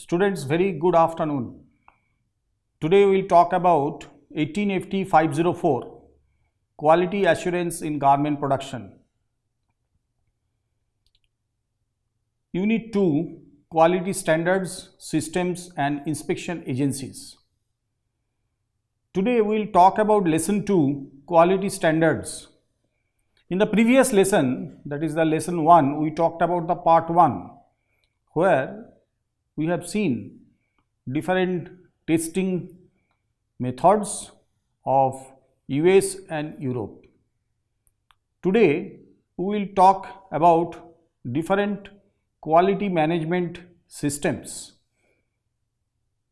Students, very good afternoon. Today we will talk about 18 FT 504 Quality Assurance in Garment Production. Unit 2 Quality Standards, Systems and Inspection Agencies. Today we will talk about Lesson 2 Quality Standards. In the previous lesson, that is the lesson 1, we talked about the part 1 where we have seen different testing methods of US and Europe. Today we will talk about different quality management systems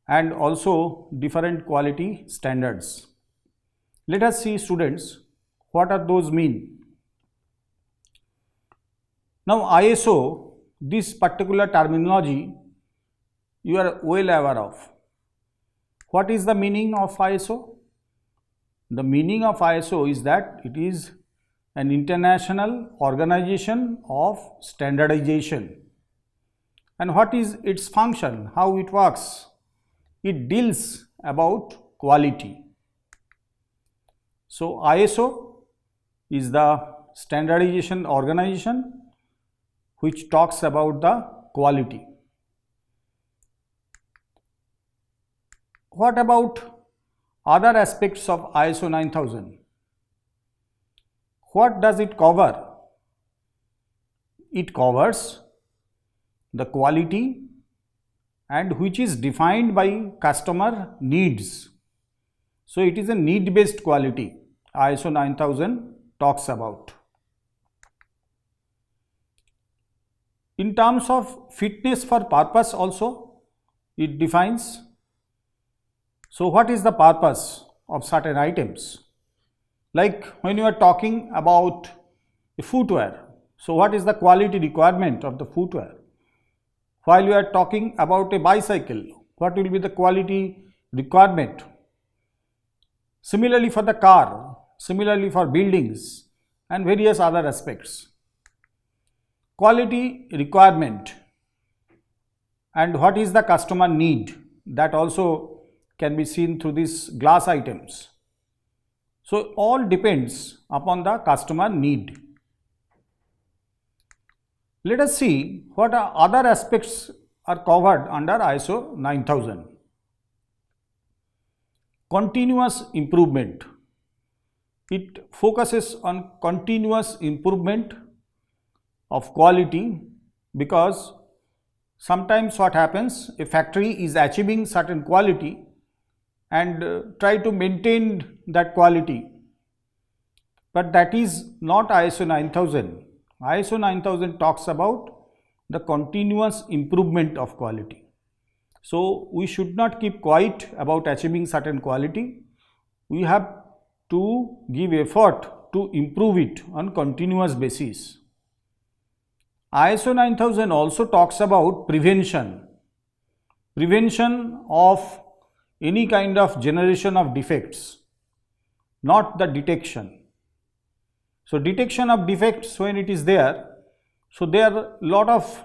and also different quality standards. Let us see, students, what are those mean. Now ISO, this particular terminology you are well aware of. What is the meaning of ISO? The meaning of ISO is that it is an international organization of standardization. And what is its function? How it works? It deals about quality. So ISO is the standardization organization which talks about the quality. What about other aspects of ISO 9000? What does it cover? It covers the quality and which is defined by customer needs. So it is a need-based quality ISO 9000 talks about. In terms of fitness for purpose also, it defines. So what is the purpose of certain items? Like when you are talking about a footwear, so what is the quality requirement of the footwear? While you are talking about a bicycle, what will be the quality requirement? Similarly for the car, similarly for buildings and various other aspects. Quality requirement and what is the customer need, that also can be seen through these glass items. So all depends upon the customer need. Let us see what are other aspects are covered under ISO 9000. Continuous improvement. It focuses on continuous improvement of quality, because sometimes what happens, a factory is achieving certain quality and try to maintain that quality, but that is not ISO 9000. ISO 9000 talks about the continuous improvement of quality. So we should not keep quiet about achieving certain quality. We have to give effort to improve it on continuous basis. ISO 9000 also talks about prevention of any kind of generation of defects, not the detection. So detection of defects, when it is there, so there are a lot of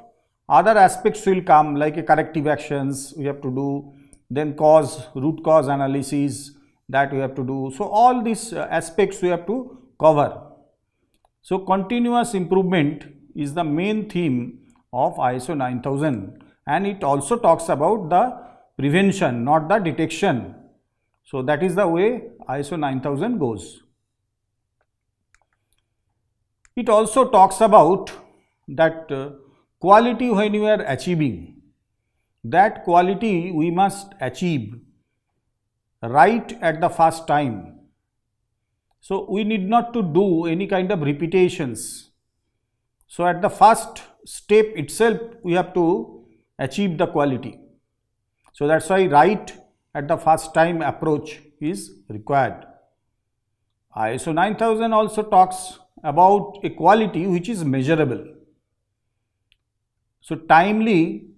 other aspects will come, like a corrective actions we have to do, then root cause analysis that we have to do. So all these aspects we have to cover. So continuous improvement is the main theme of ISO 9000, and it also talks about the prevention, not the detection. So that is the way ISO 9000 goes. It also talks about that quality when you are achieving, that quality we must achieve right at the first time. So we need not to do any kind of repetitions. So at the first step itself we have to achieve the quality. So that's why right at the first time approach is required. ISO 9000 also talks about a quality which is measurable. So timely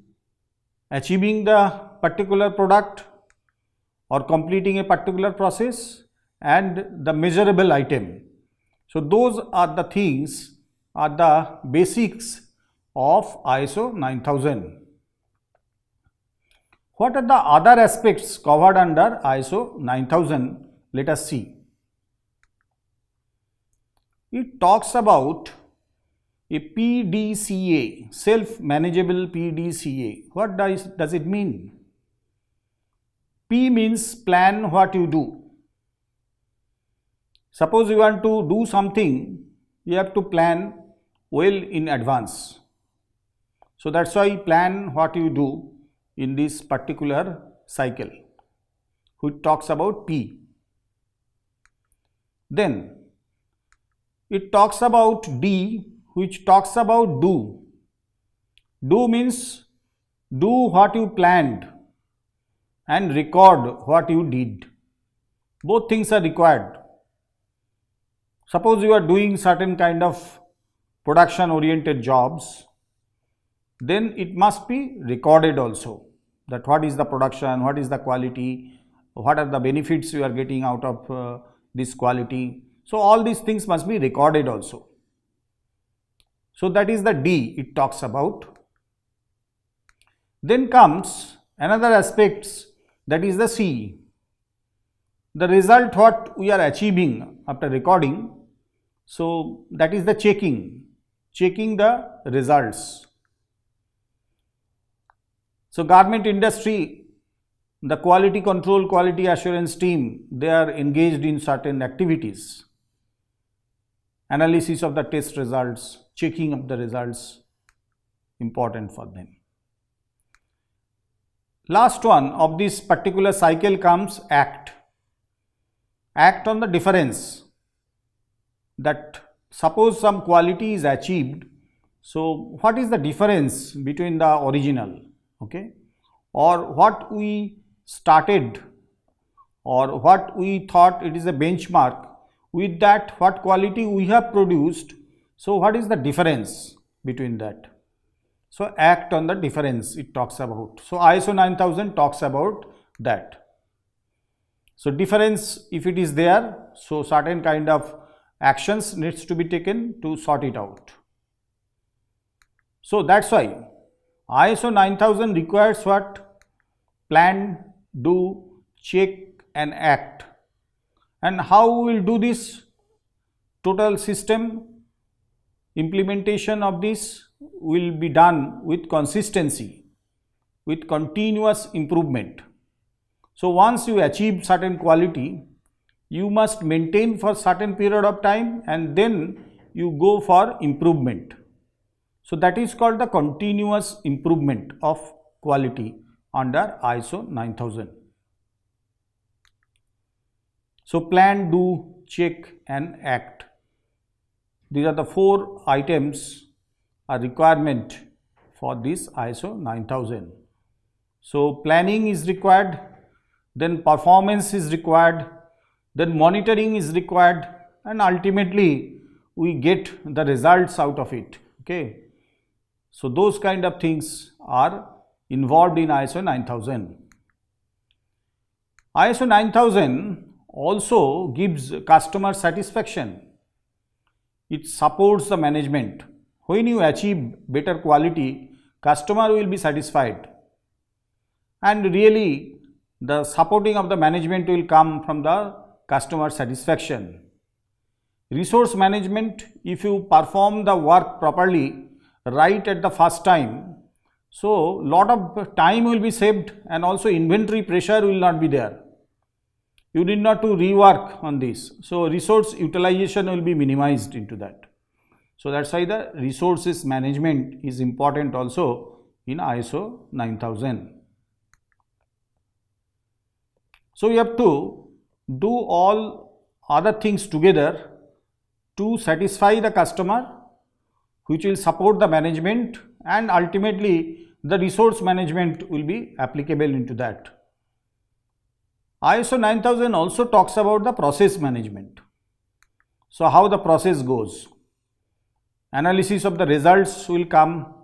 achieving the particular product or completing a particular process and the measurable item. So those are the things, are the basics of ISO 9000. What are the other aspects covered under ISO 9000? Let us see. It talks about a PDCA, self-manageable PDCA. What does it mean? P means plan what you do. Suppose you want to do something, you have to plan well in advance. So that's why plan what you do in this particular cycle, which talks about P. Then it talks about D, which talks about do. Do means do what you planned and record what you did. Both things are required. Suppose you are doing certain kind of production oriented jobs, then it must be recorded also, that what is the production, what is the quality, what are the benefits you are getting out of this quality. So all these things must be recorded also. So that is the D it talks about. Then comes another aspects, that is the C. The result what we are achieving after recording, so that is the checking the results. So garment industry, the quality control, quality assurance team, they are engaged in certain activities. Analysis of the test results, checking of the results, important for them. Last one of this particular cycle comes ACT. Act on the difference, that suppose some quality is achieved, so what is the difference between the original, okay, or what we started or what we thought it is a benchmark, with that what quality we have produced, so what is the difference between that. So act on the difference it talks about. So ISO 9000 talks about that. So difference, if it is there, so certain kind of actions needs to be taken to sort it out. So that's why ISO 9000 requires what? Plan, do, check and act. And how we will do this? Total system implementation of this will be done with consistency, with continuous improvement. So once you achieve certain quality, you must maintain for certain period of time and then you go for improvement. So that is called the continuous improvement of quality under ISO 9000. So plan, do, check and act. These are the 4 items a requirement for this ISO 9000. So planning is required, then performance is required, then monitoring is required, and ultimately we get the results out of it. Okay. So those kind of things are involved in ISO 9000. ISO 9000 also gives customer satisfaction. It supports the management. When you achieve better quality, customer will be satisfied. And really the supporting of the management will come from the customer satisfaction. Resource management, if you perform the work properly right at the first time, so lot of time will be saved and also inventory pressure will not be there. You need not to rework on this. So resource utilization will be minimized into that. So that's why the resources management is important also in ISO 9000. So you have to do all other things together to satisfy the customer, which will support the management, and ultimately the resource management will be applicable into that. ISO 9000 also talks about the process management. So how the process goes. Analysis of the results will come,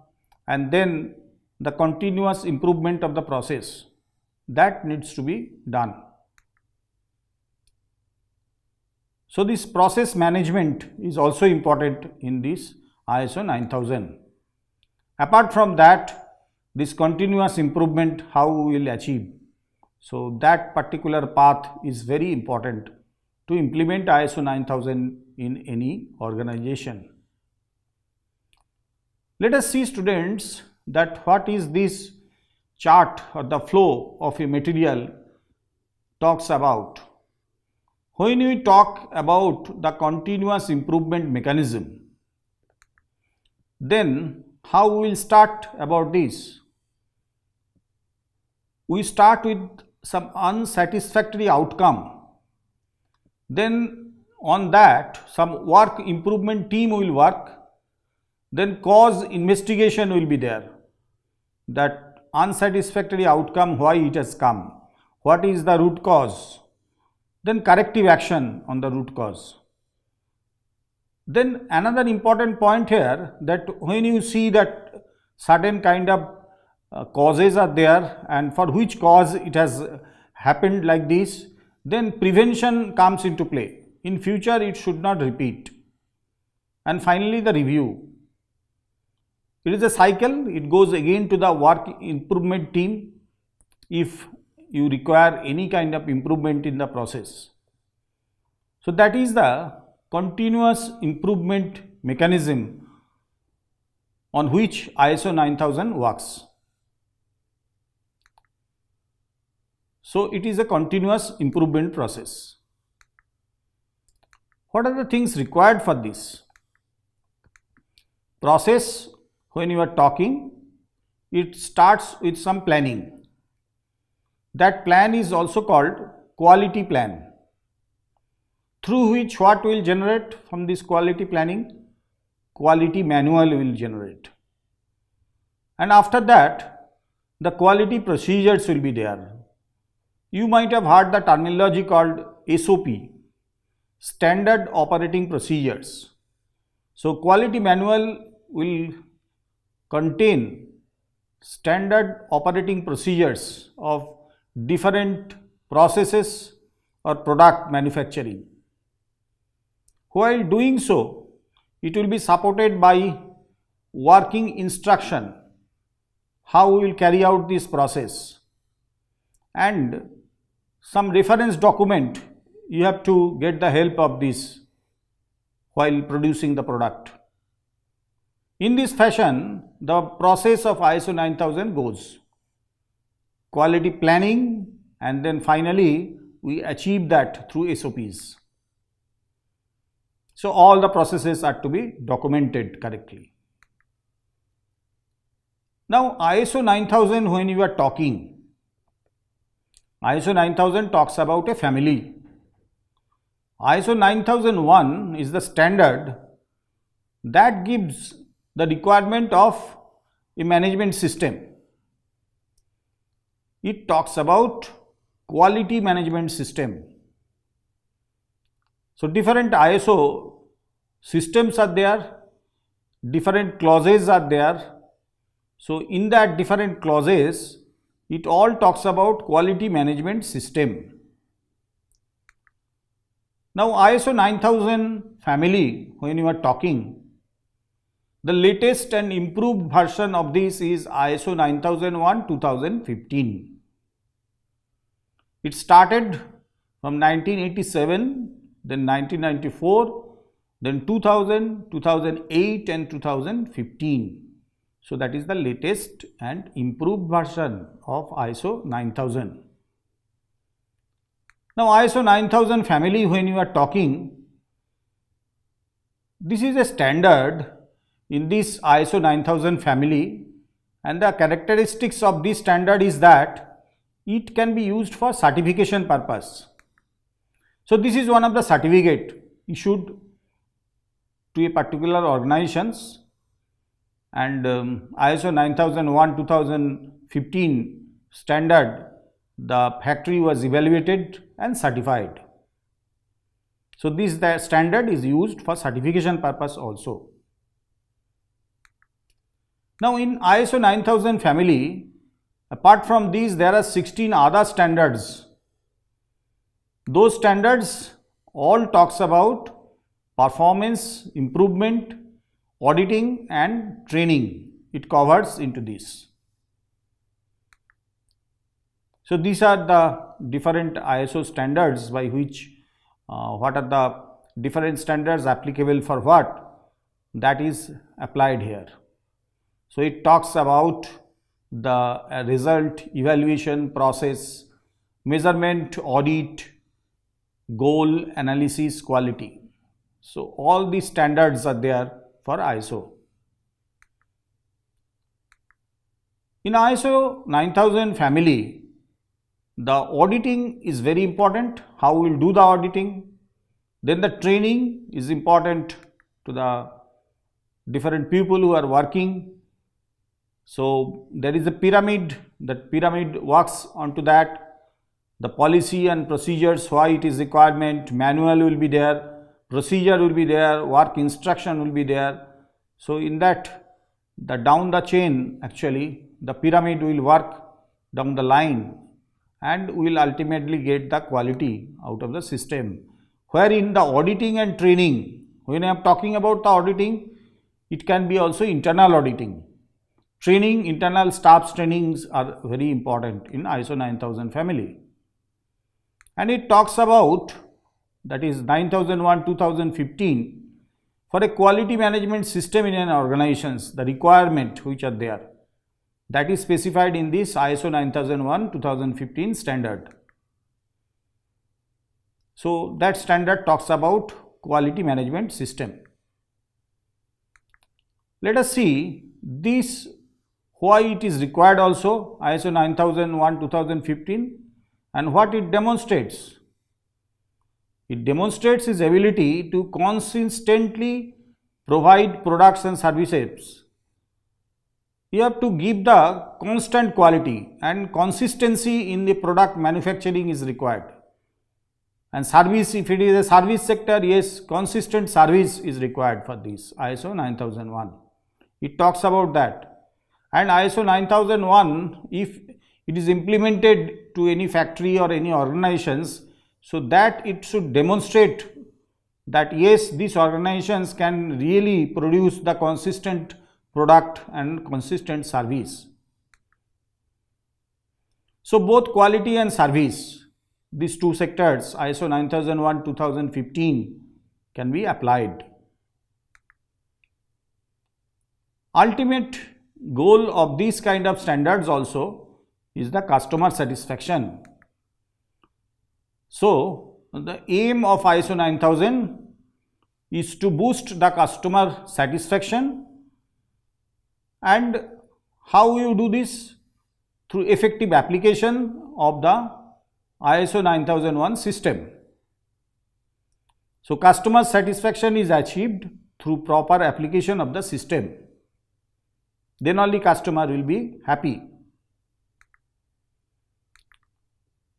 and then the continuous improvement of the process, that needs to be done. So this process management is also important in this ISO 9000. Apart from that, this continuous improvement, how we will achieve. So that particular path is very important to implement ISO 9000 in any organization. Let us see, students, that what is this chart or the flow of a material talks about. When we talk about the continuous improvement mechanism, then how we will start about this? We start with some unsatisfactory outcome. Then on that some work improvement team will work. Then cause investigation will be there. That unsatisfactory outcome, why it has come, what is the root cause, then corrective action on the root cause. Then another important point here, that when you see that certain kind of causes are there and for which cause it has happened like this, then prevention comes into play. In future it should not repeat. And finally the review. It is a cycle, it goes again to the work improvement team if you require any kind of improvement in the process. So that is the continuous improvement mechanism on which ISO 9000 works. So it is a continuous improvement process. What are the things required for this process? When you are talking, it starts with some planning. That plan is also called quality plan, through which what will generate from this quality planning? Quality manual will generate. And after that, the quality procedures will be there. You might have heard the terminology called SOP, Standard Operating Procedures. So quality manual will contain standard operating procedures of different processes or product manufacturing. While doing so, it will be supported by working instruction, how we will carry out this process, and some reference document. You have to get the help of this while producing the product. In this fashion, the process of ISO 9000 goes. Quality planning, and then finally we achieve that through SOPs. So all the processes are to be documented correctly. Now ISO 9000, when you are talking, ISO 9000 talks about a family. ISO 9001 is the standard that gives the requirement of a management system. It talks about quality management system. So different ISO systems are there, different clauses are there. So in that different clauses, it all talks about quality management system. Now ISO 9000 family, when you are talking, the latest and improved version of this is ISO 9001-2015. It started from 1987, then 1994, then 2000, 2008 and 2015. So that is the latest and improved version of ISO 9000. Now ISO 9000 family, when you are talking, this is a standard in this ISO 9000 family, and the characteristics of this standard is that it can be used for certification purpose. So this is one of the certificate issued to a particular organizations, and ISO 9001-2015 standard, the factory was evaluated and certified. So this standard is used for certification purpose also. Now in ISO 9000 family, apart from these, there are 16 other standards. Those standards all talks about performance improvement, auditing and training. It covers into this. So these are the different ISO standards by which what are the different standards applicable for what, that is applied here. So it talks about the result, evaluation, process, measurement, audit, goal, analysis, quality. So all these standards are there for ISO. In ISO 9000 family, the auditing is very important, how we will do the auditing. Then the training is important to the different people who are working. So there is a pyramid, that pyramid works onto that. The policy and procedures, why it is requirement, manual will be there, procedure will be there, work instruction will be there. So in that, the down the chain, actually the pyramid will work down the line and will ultimately get the quality out of the system. Wherein the auditing and training, when I am talking about the auditing, it can be also internal auditing. Training, internal staff's trainings are very important in ISO 9000 family. And it talks about, that is 9001-2015, for a quality management system in an organization, the requirement which are there, that is specified in this ISO 9001-2015 standard. So that standard talks about quality management system. Let us see this, why it is required also, ISO 9001-2015, and what it demonstrates. It demonstrates its ability to consistently provide products and services. You have to give the constant quality, and consistency in the product manufacturing is required. And service, if it is a service sector, yes, consistent service is required for this ISO 9001. It talks about that. And ISO 9001, if it is implemented to any factory or any organizations, so that it should demonstrate that yes, these organizations can really produce the consistent product and consistent service. So both quality and service, these two sectors, ISO 9001-2015, can be applied. Ultimate goal of these kind of standards also is the customer satisfaction. So the aim of ISO 9000 is to boost the customer satisfaction. And how you do this? Through effective application of the ISO 9001 system. So customer satisfaction is achieved through proper application of the system. Then only customer will be happy.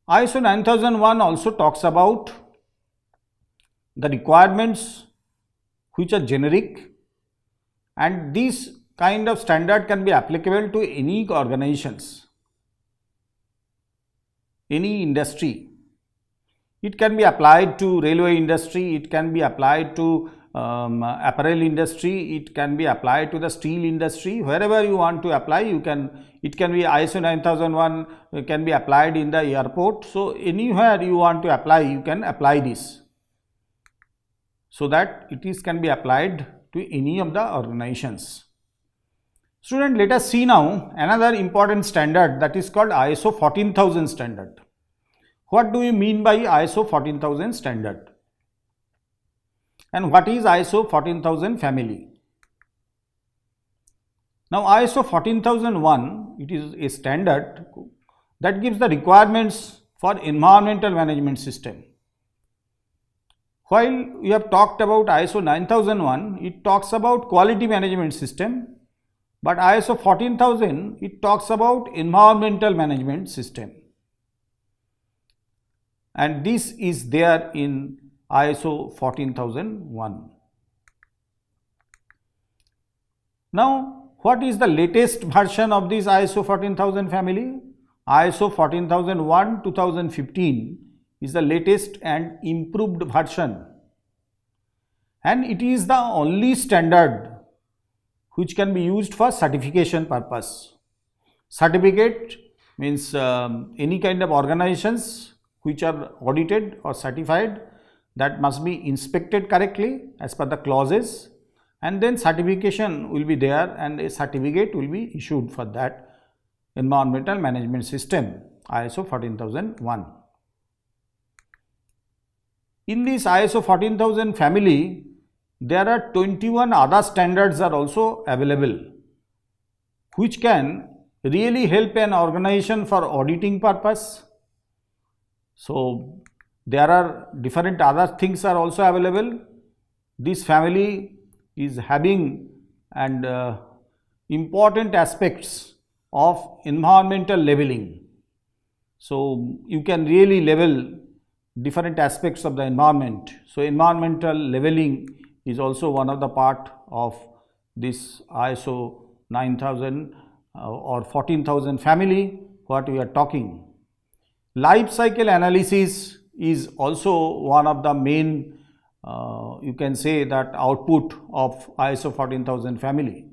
ISO 9001 also talks about the requirements which are generic, and these kind of standard can be applicable to any organizations, any industry. It can be applied to railway industry, it can be applied to apparel industry, it can be applied to the steel industry. Wherever you want to apply, you can, it can be ISO 9001 can be applied in the airport. So anywhere you want to apply, you can apply this, so that it is can be applied to any of the organizations. Student, let us see now another important standard, that is called ISO 14000 standard. What do you mean by ISO 14000 standard? And what is ISO 14000 family? Now ISO 14001, it is a standard that gives the requirements for environmental management system. While we have talked about ISO 9001, it talks about quality management system, but ISO 14000, it talks about environmental management system. And this is there in ISO 14001. Now, what is the latest version of this ISO 14000 family? ISO 14001-2015 is the latest and improved version, and it is the only standard which can be used for certification purpose. Certificate means any kind of organizations which are audited or certified, that must be inspected correctly as per the clauses, and then certification will be there and a certificate will be issued for that environmental management system ISO 14001. In this ISO 14000 family, there are 21 other standards are also available, which can really help an organization for auditing purpose. So there are different other things are also available. This family is having and important aspects of environmental leveling. So you can really level different aspects of the environment. So environmental leveling is also one of the part of this ISO 9000 or 14000 family what we are talking. Life cycle analysis is also one of the main you can say that output of ISO 14000 family.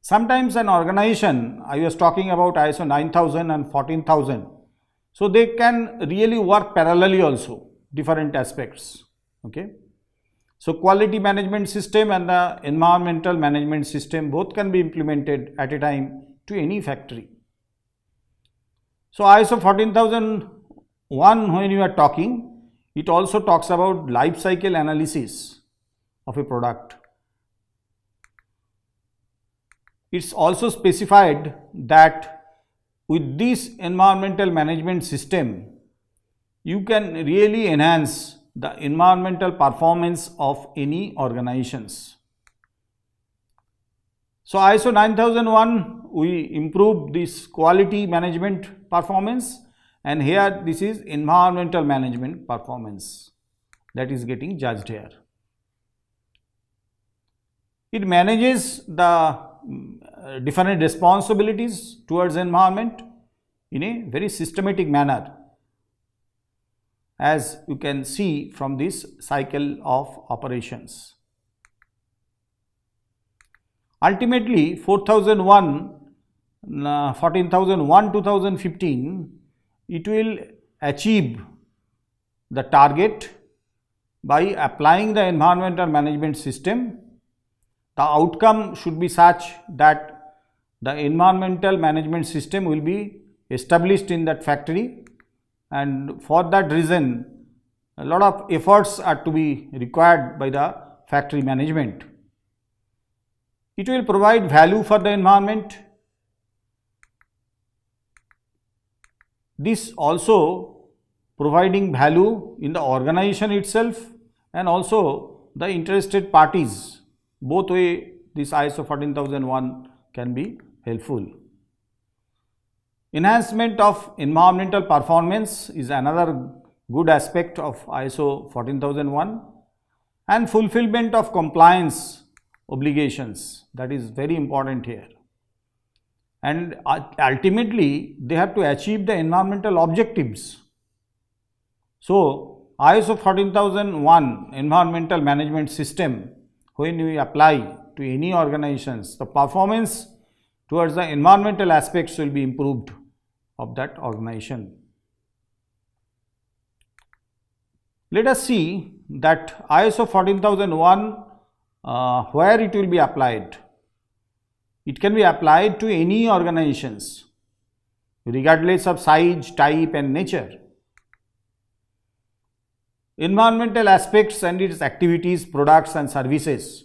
Sometimes an organization, I was talking about ISO 9000 and 14000, so they can really work parallelly also, different aspects. Okay. So quality management system and the environmental management system both can be implemented at a time to any factory. So ISO 14001, when you are talking, it also talks about life cycle analysis of a product. It's also specified that with this environmental management system, you can really enhance the environmental performance of any organizations. So ISO 9001, we improve this quality management performance, and here this is environmental management performance that is getting judged here. It manages the different responsibilities towards environment in a very systematic manner, as you can see from this cycle of operations. Ultimately 14001 2015, it will achieve the target by applying the environmental management system. The outcome should be such that the environmental management system will be established in that factory, and for that reason a lot of efforts are to be required by the factory management. It will provide value for the environment. This also providing value in the organization itself and also the interested parties. Both way this ISO 14001 can be helpful. Enhancement of environmental performance is another good aspect of ISO 14001, and fulfillment of compliance obligations, that is very important here. And ultimately they have to achieve the environmental objectives. So ISO 14001 environmental management system, when we apply to any organizations, the performance towards the environmental aspects will be improved of that organization. Let us see that ISO 14001 where it will be applied. It can be applied to any organizations regardless of size, type and nature. Environmental aspects and its activities, products and services,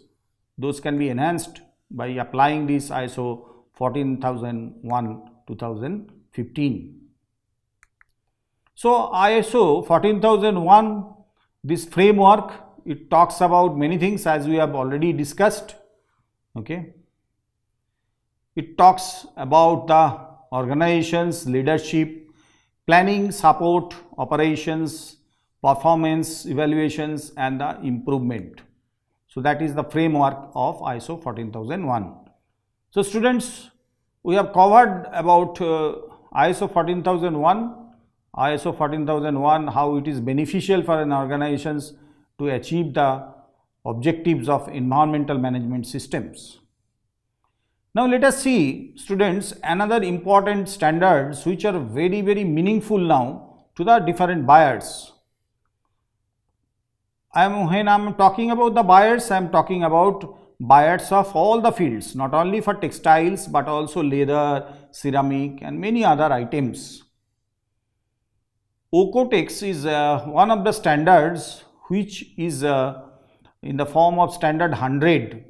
those can be enhanced by applying this ISO 14001 2015. So ISO 14001, this framework, it talks about many things as we have already discussed. Okay. It talks about the organization's leadership, planning, support, operations, performance, evaluations and the improvement. So that is the framework of ISO 14001. So students, we have covered about ISO 14001, how it is beneficial for an organizations to achieve the objectives of environmental management systems. Now let us see, students, another important standards which are very meaningful now to the different buyers. When I am talking about the buyers, I am talking about buyers of all the fields, not only for textiles but also leather, ceramic and many other items. OCOTEX is one of the standards which is in the form of standard 100.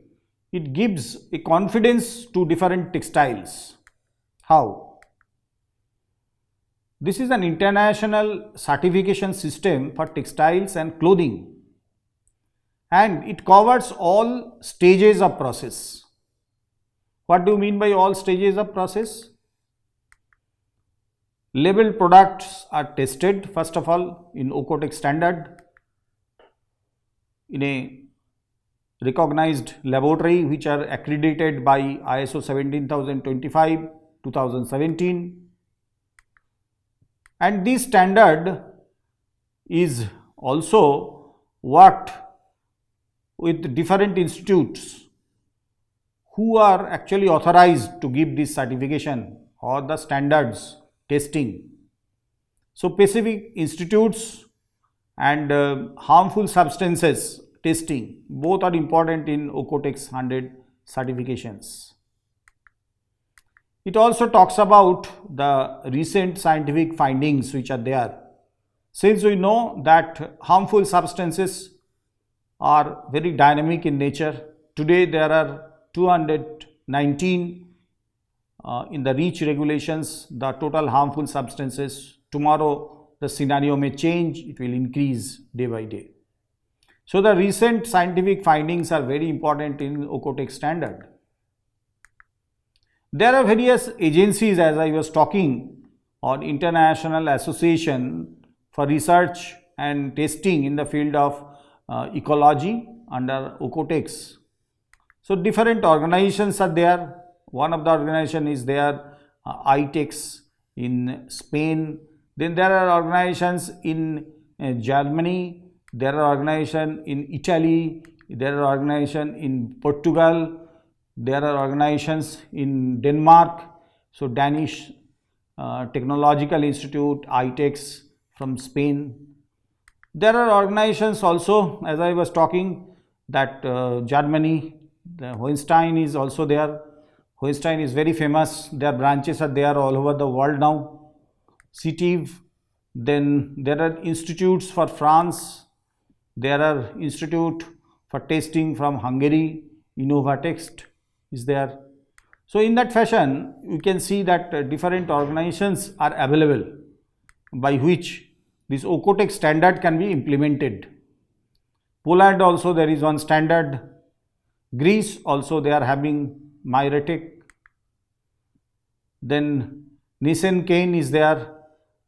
It gives a confidence to different textiles. How? This is an international certification system for textiles and clothing, and it covers all stages of process. What do you mean by all stages of process? Labeled products are tested first of all in OCOTEX standard in a recognized laboratory which are accredited by ISO 17025 2017, and this standard is also worked with different institutes who are actually authorized to give this certification or the standards testing. So specific institutes and harmful substances testing, both are important in OCOTEX 100 certifications. It also talks about the recent scientific findings which are there. Since we know that harmful substances are very dynamic in nature, today there are 219 in the REACH regulations, the total harmful substances. Tomorrow the scenario may change, it will increase day by day. So the recent scientific findings are very important in OCOTEX standard. There are various agencies, as I was talking, on International Association for Research and Testing in the field of ecology under OCOTEX. So different organizations are there. One of the organization is there, ITEX in Spain. Then there are organizations in Germany. There are organizations in Italy, there are organizations in Portugal, there are organizations in Denmark, so Danish Technological Institute, ITEX from Spain. There are organizations also, as I was talking, that Germany, the Hohenstein is also there. Hohenstein is very famous, their branches are there all over the world now. CITIV, then there are institutes for France. There are institute for testing from Hungary, Innovatext is there. So in that fashion, you can see that different organizations are available by which this OCOTEX standard can be implemented. Poland also there is one standard. Greece also they are having Myretic. Then Nissen-Kane is there,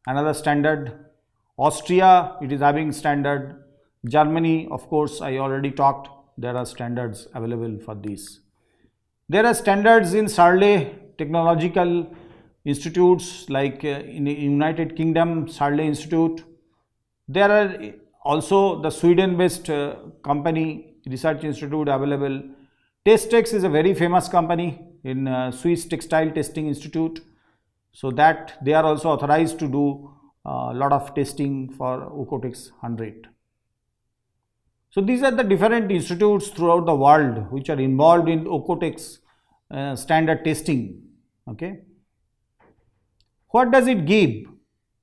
another standard. Austria, it is having standard. Germany, of course, I already talked, there are standards available for this. There are standards in Sarle technological institutes, like in the United Kingdom, Sarle Institute. There are also the Sweden-based company, research institute available. Testex is a very famous company in Swiss Textile Testing Institute. So that they are also authorized to do a lot of testing for OCOTEX 100. So these are the different institutes throughout the world which are involved in OCOTEX standard testing. Okay. What does it give?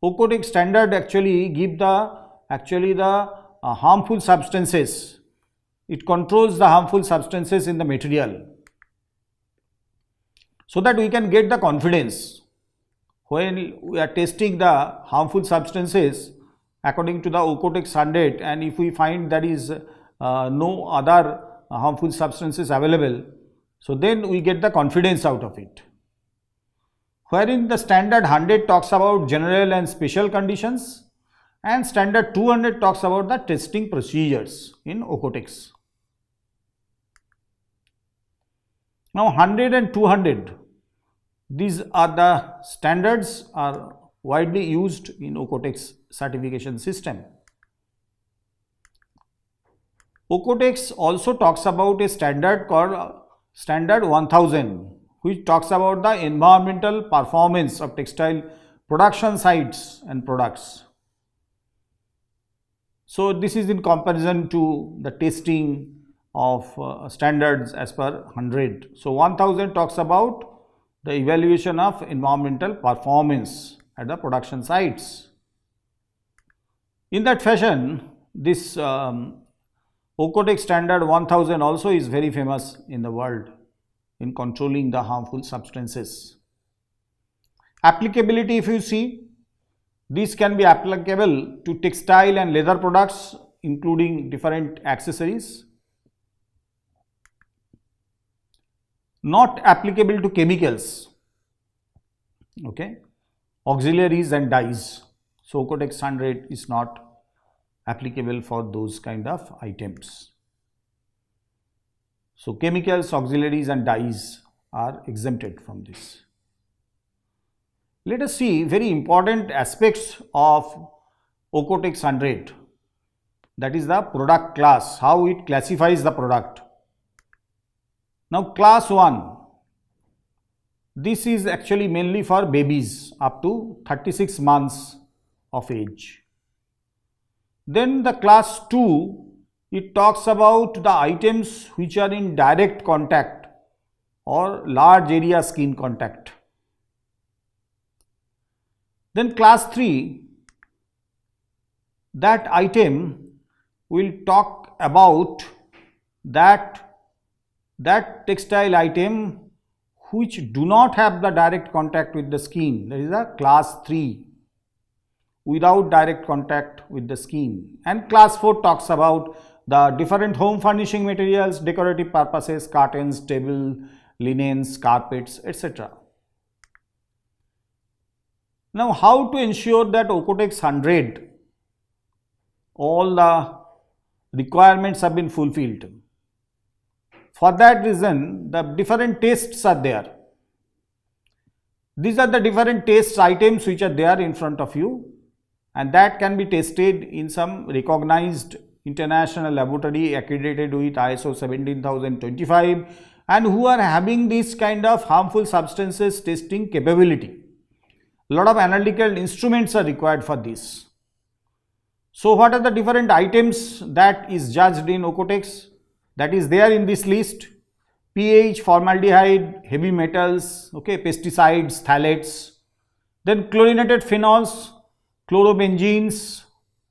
OCOTEX standard actually give the harmful substances. It controls the harmful substances in the material, so that we can get the confidence when we are testing the harmful substances according to the OCOTEX 100, and if we find there is no other harmful substances available, so then we get the confidence out of it. Wherein the standard 100 talks about general and special conditions, and standard 200 talks about the testing procedures in OCOTEX. Now 100 and 200, these are the standards are widely used in OCOTEX certification system. OCOTEX also talks about a standard called standard 1000, which talks about the environmental performance of textile production sites and products. So this is in comparison to the testing of standards as per 100. So 1000 talks about the evaluation of environmental performance at the production sites. In that fashion, this OCOTEX standard 1000 also is very famous in the world in controlling the harmful substances. Applicability, if you see, this can be applicable to textile and leather products, including different accessories. Not applicable to chemicals, okay, auxiliaries and dyes. So OCOTEX 100 is not applicable for those kind of items. So chemicals, auxiliaries and dyes are exempted from this. Let us see very important aspects of OCOTEX 100, that is the product class, how it classifies the product. Now class 1, this is actually mainly for babies up to 36 months of age. Then the class 2, it talks about the items which are in direct contact or large area skin contact. Then class 3, that item will talk about that textile item which do not have the direct contact with the skin, that is a class 3, without direct contact with the skin. And class 4 talks about the different home furnishing materials, decorative purposes, curtains, table, linens, carpets, etc. Now how to ensure that OCOTEX 100 all the requirements have been fulfilled? For that reason, the different tests are there. These are the different test items which are there in front of you, and that can be tested in some recognized international laboratory accredited with ISO 17025 and who are having this kind of harmful substances testing capability. A lot of analytical instruments are required for this. So what are the different items that is judged in OCOTEX? That is there in this list: pH, formaldehyde, heavy metals, okay, pesticides, phthalates, then chlorinated phenols, chlorobenzenes,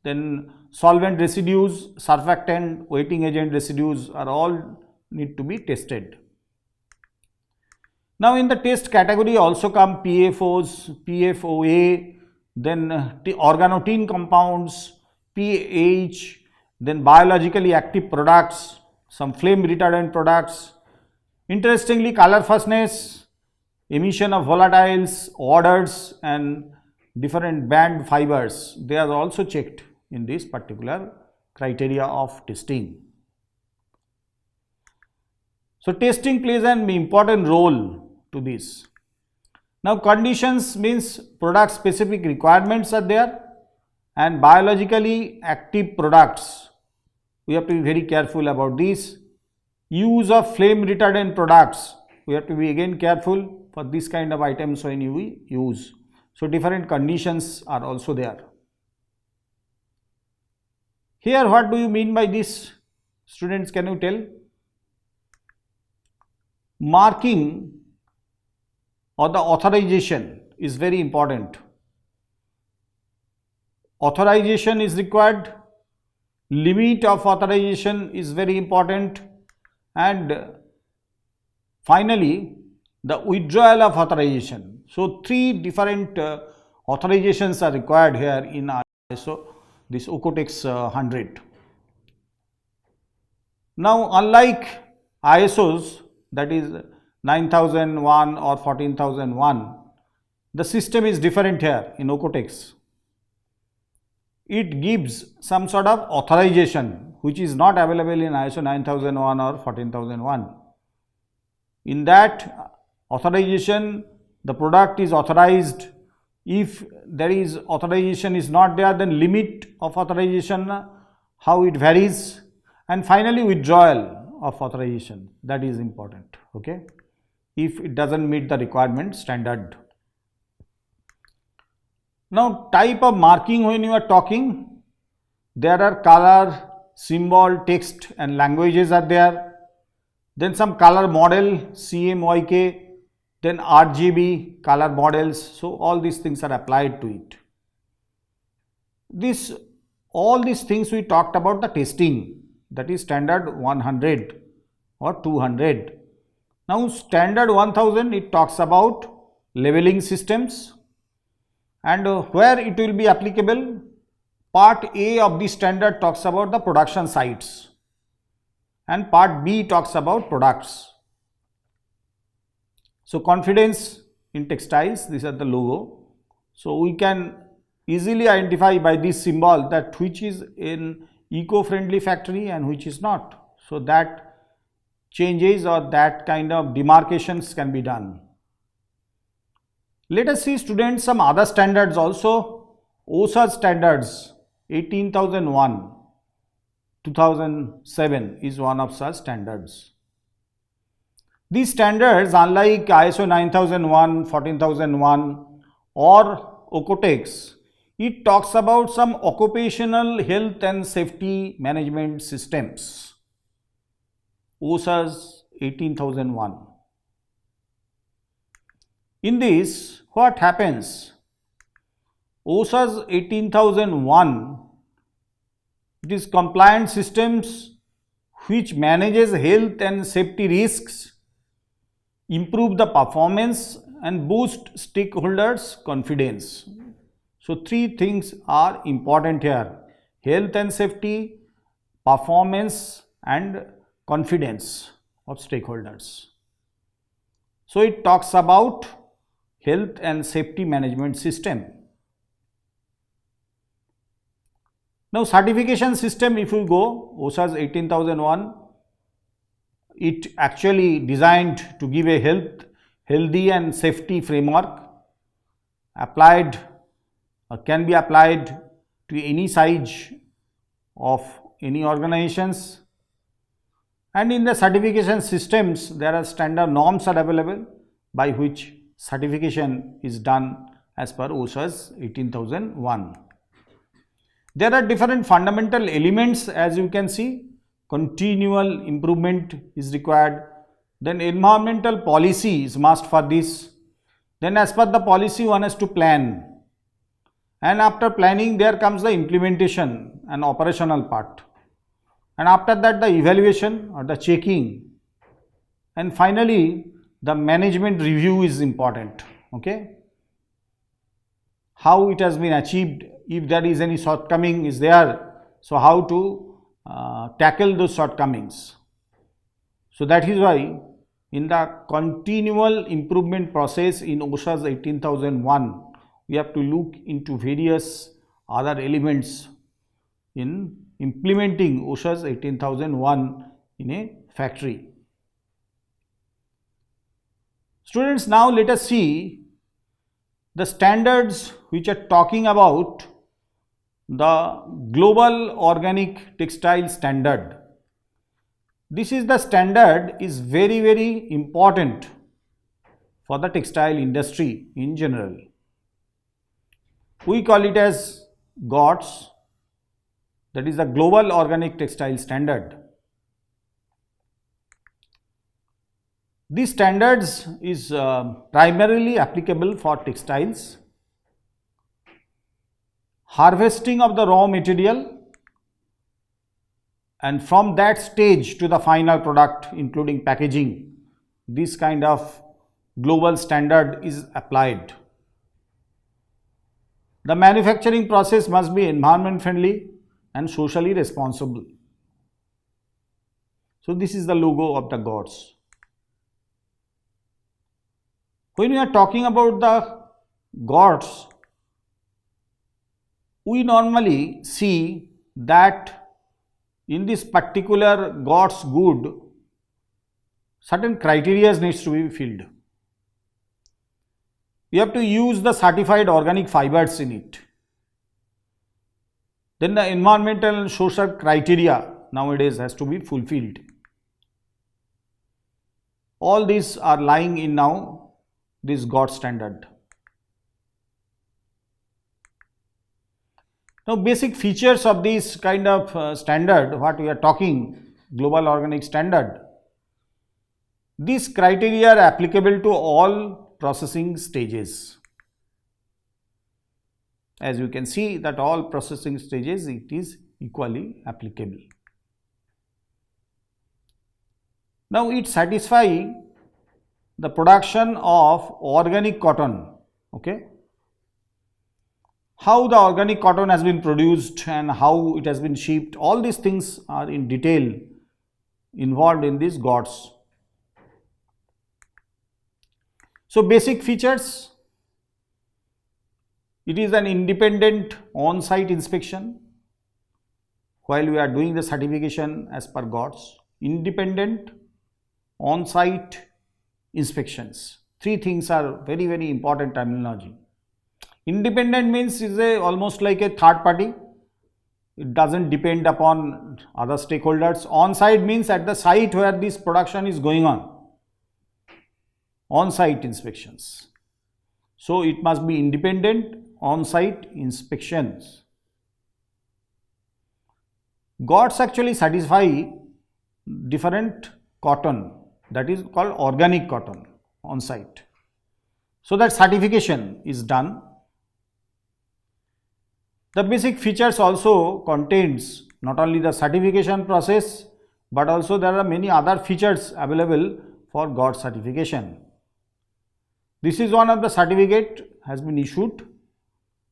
then solvent residues, surfactant, wetting agent residues are all need to be tested. Now in the test category also come PFOs, PFOA, then organotin compounds, pH, then biologically active products, some flame retardant products. Interestingly, colorfastness, emission of volatiles, odors and different band fibers, they are also checked in this particular criteria of testing. So testing plays an important role to this. Now conditions means product specific requirements are there, and biologically active products, we have to be very careful about this. Use of flame retardant products, we have to be again careful for this kind of items when you use. So different conditions are also there. Here what do you mean by this? Students, can you tell? Marking or the authorization is very important. Authorization is required, limit of authorization is very important, and finally the withdrawal of authorization. So three different authorizations are required here in ISO, this OCOTEX 100. Now unlike ISOs, that is 9001 or 14001, the system is different here in OCOTEX. It gives some sort of authorization which is not available in ISO 9001 or 14001. In that authorization, the product is authorized. If there is authorization is not there, then limit of authorization, how it varies, and finally withdrawal of authorization, that is important. Okay. if it doesn't meet the requirement standard. Now, type of marking when you are talking, there are color, symbol, text and languages are there. Then some color model, CMYK, then RGB color models. So all these things are applied to it. All these things we talked about the testing, that is standard 100 or 200. Now standard 1000, it talks about labeling systems, and where it will be applicable, part A of the standard talks about the production sites and part B talks about products. So confidence in textiles, these are the logo. So we can easily identify by this symbol that which is in eco-friendly factory and which is not. So that changes or that kind of demarcations can be done. Let us see, students, some other standards also. OSHA standards 18001 2007 is one of such standards. These standards, unlike ISO 9001, 14001 or OCOTEX, it talks about some occupational health and safety management systems. OSHA's 18001. In this, what happens? OSHA's 18001, it is compliant systems which manages health and safety risks, improve the performance and boost stakeholders' confidence. So three things are important here: health and safety, performance and confidence of stakeholders. So it talks about health and safety management system. Now certification system, if we go, OSHA's 18001, it actually designed to give a healthy and safety framework, applied can be applied to any size of any organizations. And in the certification systems, there are standard norms are available by which certification is done as per OSHA's 18001. There are different fundamental elements, as you can see. Continual improvement is required. Then environmental policy is must for this. Then as per the policy, one has to plan. And after planning, there comes the implementation and operational part. And after that, the evaluation or the checking. And finally, the management review is important. Okay. How it has been achieved, if there is any shortcoming is there, so how to tackle those shortcomings. So that is why in the continual improvement process in OSHA's 18001, we have to look into various other elements in implementing OSHA's 18001 in a factory. Students, now let us see the standards which are talking about the global organic textile standard. This is the standard is very important for the textile industry in general. We call it as GOTS, that is the Global Organic Textile Standard. These standards is primarily applicable for textiles, harvesting of the raw material, and from that stage to the final product including packaging, this kind of global standard is applied. The manufacturing process must be environment friendly and socially responsible. So this is the logo of the GOTS. When we are talking about the GOTS, we normally see that in this particular GOTS good, certain criteria needs to be filled. You have to use the certified organic fibers in it. Then the environmental and social criteria nowadays has to be fulfilled. all these are lying in now this God standard. Now basic features of this kind of standard, what we are talking, global organic standard. These criteria are applicable to all processing stages. As you can see that all processing stages it is equally applicable. Now it satisfies the production of organic cotton. Okay. How the organic cotton has been produced and how it has been shipped, all these things are in detail involved in these GOTS. So basic features, it is an independent on-site inspection while we are doing the certification as per GOTS. Independent on-site inspections. Three things are very, very important terminology. Independent means is almost like a third party. It doesn't depend upon other stakeholders. On-site means at the site where this production is going on. On-site inspections. So it must be independent on-site inspections. GOTS actually satisfy different cotton, that is called organic cotton on-site. So that certification is done. The basic features also contains not only the certification process, but also there are many other features available for GOTS certification. This is one of the certificate has been issued,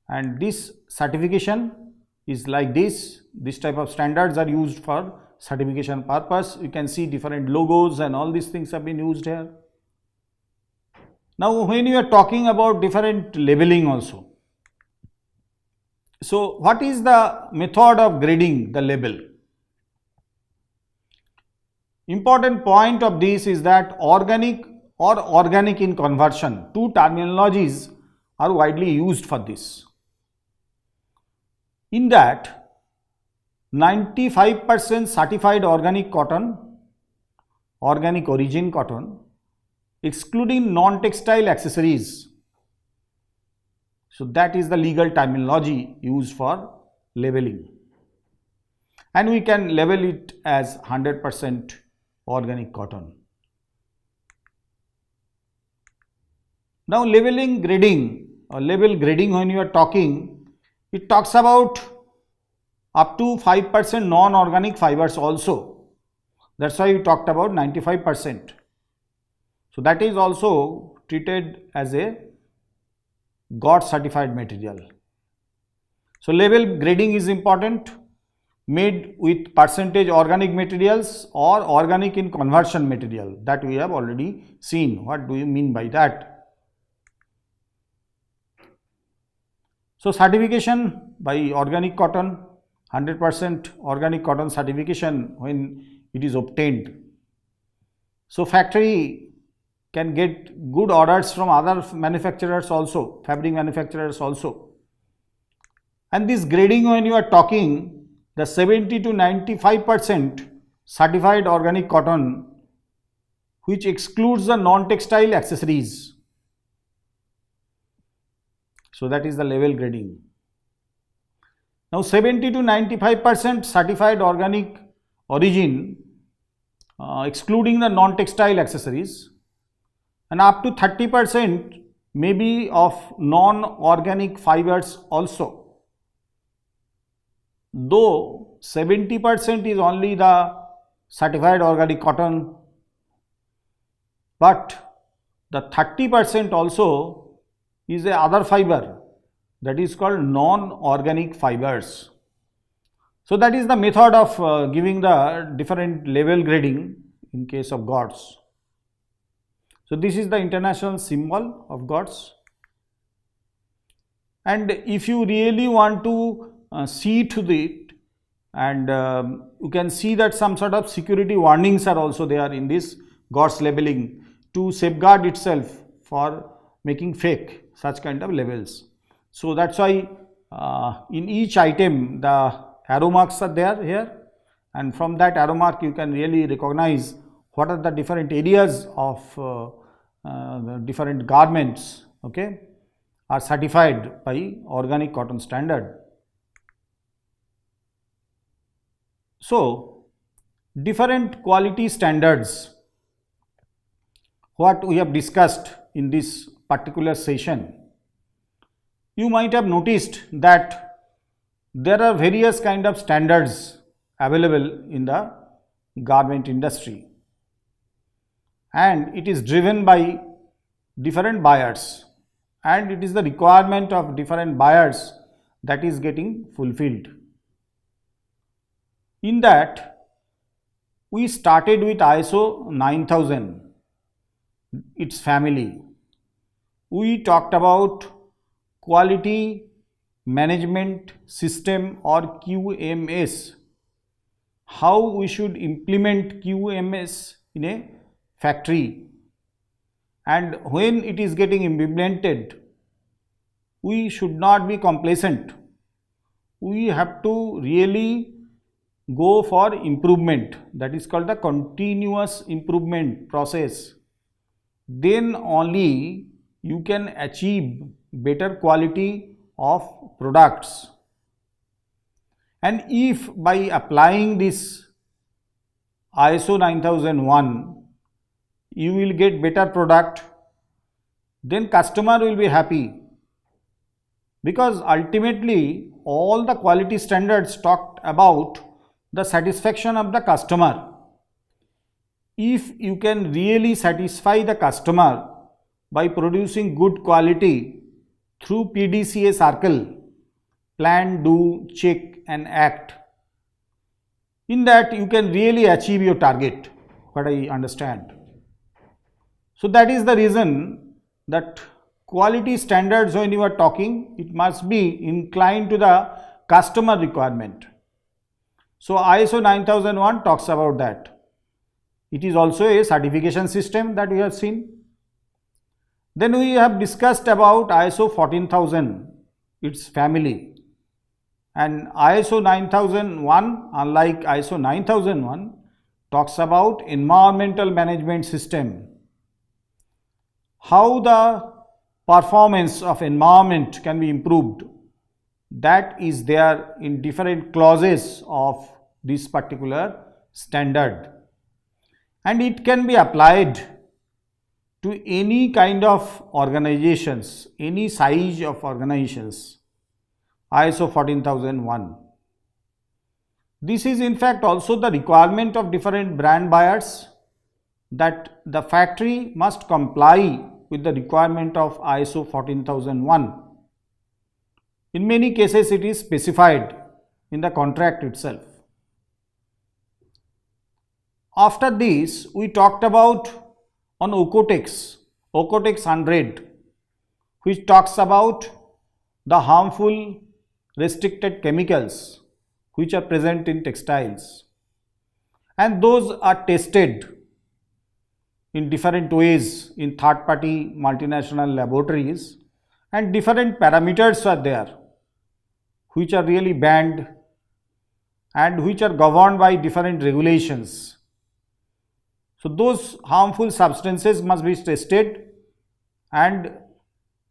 and this certification is like this. This type of standards are used for certification purpose. You can see different logos and all these things have been used here. Now when you are talking about different labeling also. So what is the method of grading the label? Important point of this is that organic or organic in conversion, two terminologies are widely used for this. In that 95% certified organic cotton, organic origin cotton, excluding non-textile accessories. So that is the legal terminology used for labeling. And we can label it as 100% organic cotton. Now labeling grading or label grading, when you are talking, it talks about up to 5% non-organic fibers also. That's why we talked about 95%. So that is also treated as a GOTS certified material. So label grading is important, made with percentage organic materials or organic in conversion material, that we have already seen. What do you mean by that? So certification by organic cotton, 100% organic cotton certification when it is obtained. So factory can get good orders from other manufacturers also, fabric manufacturers also. And this grading, when you are talking, the 70 to 95% certified organic cotton, which excludes the non-textile accessories. So that is the label grading. Now 70 to 95% certified organic origin, excluding the non-textile accessories, and up to 30% may be of non-organic fibers also. Though 70% is only the certified organic cotton, but the 30% also is a other fiber, that is called non-organic fibers. So that is the method of giving the different label grading in case of GOTS. So this is the international symbol of GOTS. And if you really want to see to it, and you can see that some sort of security warnings are also there in this GOTS labeling to safeguard itself for making fake such kind of labels. So that's why in each item the arrow marks are there here, and from that arrow mark you can really recognize what are the different areas of the different garments, okay, are certified by organic cotton standard. So, different quality standards, what we have discussed in this particular session. You might have noticed that there are various kind of standards available in the garment industry, and it is driven by different buyers, and it is the requirement of different buyers that is getting fulfilled. In that, we started with ISO 9000, its family. We talked about quality management system or QMS, how we should implement QMS in a factory, and when it is getting implemented, we should not be complacent. We have to really go for improvement, that is called the continuous improvement process. Then only you can achieve better quality of products. And if by applying this ISO 9001 you will get better product, then customer will be happy, because ultimately all the quality standards talked about the satisfaction of the customer. If you can really satisfy the customer by producing good quality through PDCA circle, plan, do, check and act, in that you can really achieve your target, what I understand. So that is the reason that quality standards, when you are talking, it must be inclined to the customer requirement. So ISO 9001 talks about that. It is also a certification system that we have seen. Then we have discussed about ISO 14000, its family. And ISO 9001, unlike ISO 9001, talks about environmental management system. How the performance of environment can be improved, that is there in different clauses of this particular standard, and it can be applied to any kind of organizations, any size of organizations. ISO 14001. This is in fact also the requirement of different brand buyers, that the factory must comply with the requirement of ISO 14001. In many cases it is specified in the contract itself. After this, we talked about on Ocotex 100, which talks about the harmful restricted chemicals which are present in textiles, and those are tested in different ways in third party multinational laboratories, and different parameters are there which are really banned and which are governed by different regulations. So those harmful substances must be tested, and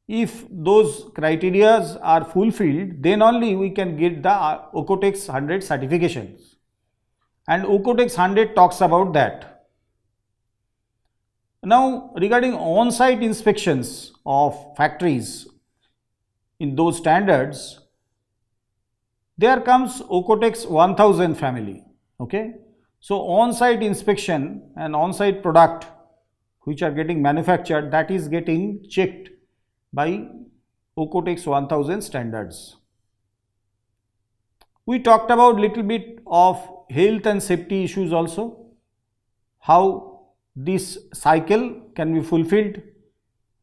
if those criteria are fulfilled, then only we can get the Ocotex 100 certifications, and Ocotex 100 talks about that. Now regarding on-site inspections of factories in those standards, there comes Ocotex 1000 family, okay. So on-site inspection and on-site product which are getting manufactured, that is getting checked by Ocotex 1000 standards. We talked about little bit of health and safety issues also, how this cycle can be fulfilled,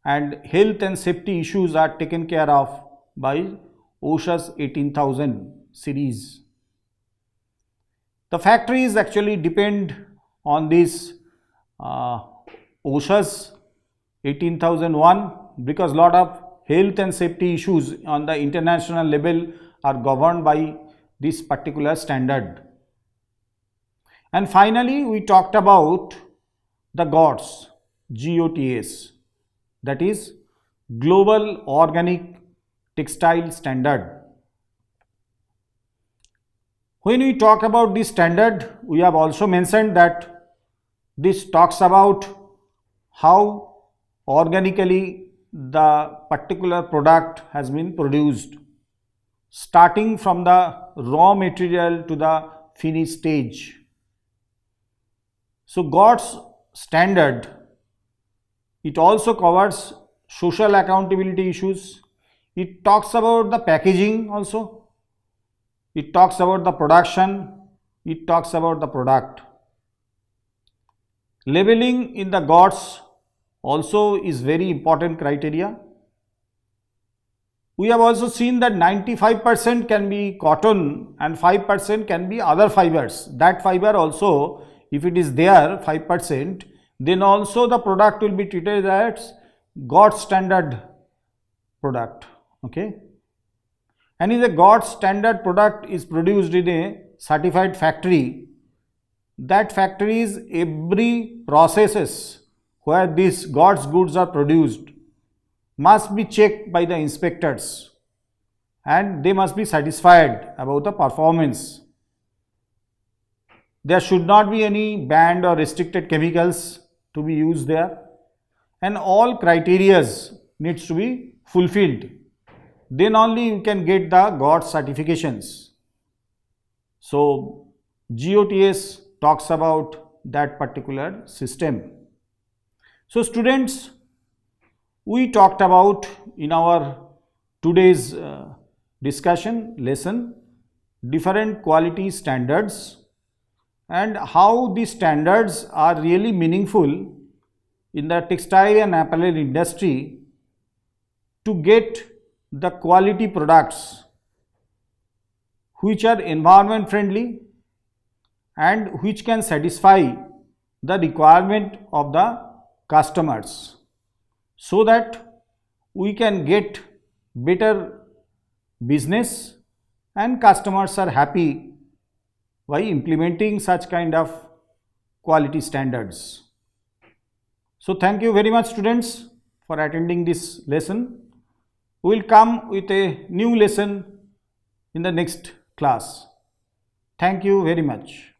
and health and safety issues are taken care of by OSHA's 18000 series. The factories actually depend on this OSHA's 18001, because lot of health and safety issues on the international level are governed by this particular standard. And finally, we talked about the GOTS, GOTS, that is Global Organic Textile Standard. When we talk about this standard, we have also mentioned that this talks about how organically the particular product has been produced, starting from the raw material to the finished stage. So GOTS standard, it also covers social accountability issues. It talks about the packaging also. It talks about the production. It talks about the product. Labeling in the GOTS also is very important criteria. We have also seen that 95% can be cotton and 5% can be other fibers. That fiber also, if it is there 5%, then also the product will be treated as GOTS standard product. Okay. And if the GOTS standard product is produced in a certified factory, that factory's every processes where these GOTS goods are produced must be checked by the inspectors and they must be satisfied about the performance. There should not be any banned or restricted chemicals to be used there, and all criteria needs to be fulfilled. Then only you can get the GOTS certifications. So GOTS talks about that particular system. So students, we talked about in our today's discussion lesson different quality standards and how these standards are really meaningful in the textile and apparel industry to get the quality products which are environment friendly and which can satisfy the requirement of the customers, so that we can get better business and customers are happy by implementing such kind of quality standards. So thank you very much students for attending this lesson. We will come with a new lesson in the next class. Thank you very much.